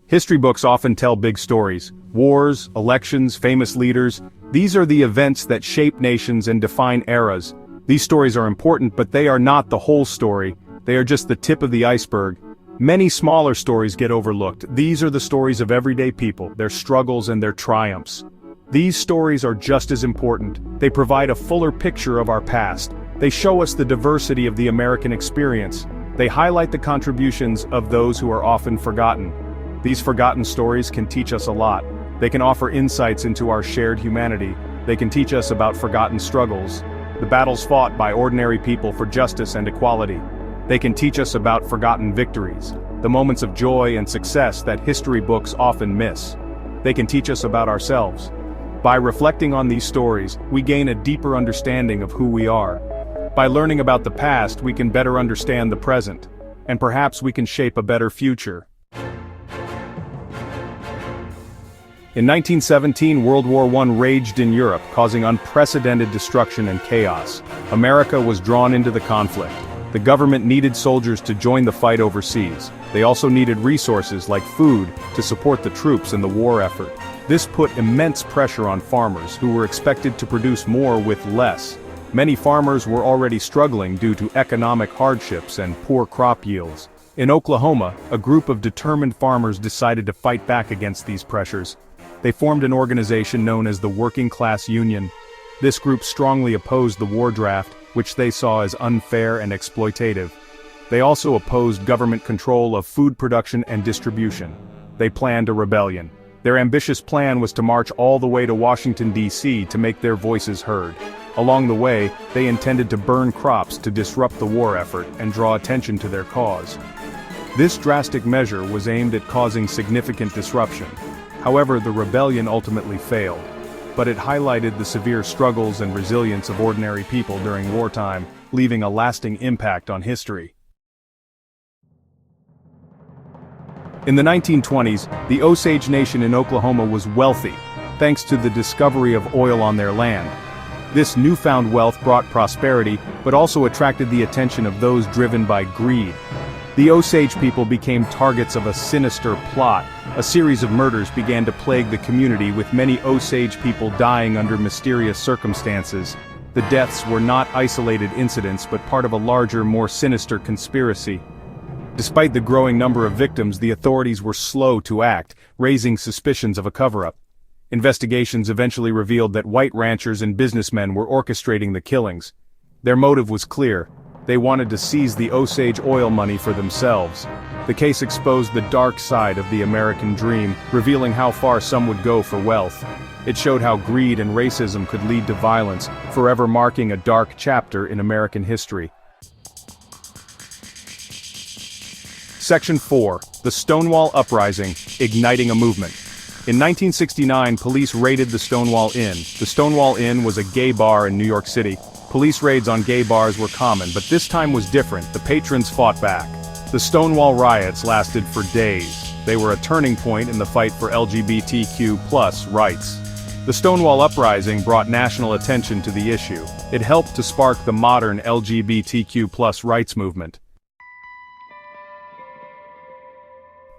History books often tell big stories. Wars, elections, famous leaders. These are the events that shape nations and define eras. These stories are important, but they are not the whole story. They are just the tip of the iceberg. Many smaller stories get overlooked. These are the stories of everyday people, their struggles and their triumphs. These stories are just as important. They provide a fuller picture of our past. They show us the diversity of the American experience. They highlight the contributions of those who are often forgotten. These forgotten stories can teach us a lot. They can offer insights into our shared humanity. They can teach us about forgotten struggles, the battles fought by ordinary people for justice and equality. They can teach us about forgotten victories, the moments of joy and success that history books often miss. They can teach us about ourselves. By reflecting on these stories, we gain a deeper understanding of who we are. By learning about the past, we can better understand the present, and perhaps we can shape a better future. In 1917, World War I raged in Europe, causing unprecedented destruction and chaos. America was drawn into the conflict. The government needed soldiers to join the fight overseas. They also needed resources like food to support the troops in the war effort. This put immense pressure on farmers who were expected to produce more with less. Many farmers were already struggling due to economic hardships and poor crop yields. In Oklahoma, a group of determined farmers decided to fight back against these pressures. They formed an organization known as the Working Class Union. This group strongly opposed the war draft, which they saw as unfair and exploitative. They also opposed government control of food production and distribution. They planned a rebellion. Their ambitious plan was to march all the way to Washington, D.C. to make their voices heard. Along the way, they intended to burn crops to disrupt the war effort and draw attention to their cause. This drastic measure was aimed at causing significant disruption. However, the rebellion ultimately failed. But it highlighted the severe struggles and resilience of ordinary people during wartime, leaving a lasting impact on history. In the 1920s, the Osage Nation in Oklahoma was wealthy, thanks to the discovery of oil on their land. This newfound wealth brought prosperity, but also attracted the attention of those driven by greed. The Osage people became targets of a sinister plot. A series of murders began to plague the community, with many Osage people dying under mysterious circumstances. The deaths were not isolated incidents, but part of a larger, more sinister conspiracy. Despite the growing number of victims, the authorities were slow to act, raising suspicions of a cover-up. Investigations eventually revealed that white ranchers and businessmen were orchestrating the killings. Their motive was clear. They wanted to seize the Osage oil money for themselves. The case exposed the dark side of the American dream, revealing how far some would go for wealth. It showed how greed and racism could lead to violence, forever marking a dark chapter in American history. Section 4. The Stonewall Uprising, Igniting a Movement. In 1969, police raided the Stonewall Inn. The Stonewall Inn was a gay bar in New York City. Police raids on gay bars were common, but this time was different. The patrons fought back. The Stonewall riots lasted for days. They were a turning point in the fight for LGBTQ+ rights. The Stonewall Uprising brought national attention to the issue. It helped to spark the modern LGBTQ+ rights movement.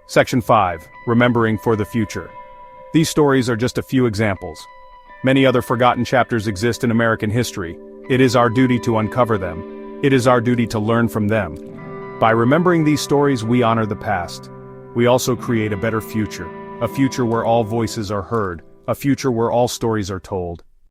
Section 5. Remembering for the Future. These stories are just a few examples. Many other forgotten chapters exist in American history. It is our duty to uncover them. It is our duty to learn from them. By remembering these stories, we honor the past. We also create a better future. A future where all voices are heard. A future where all stories are told.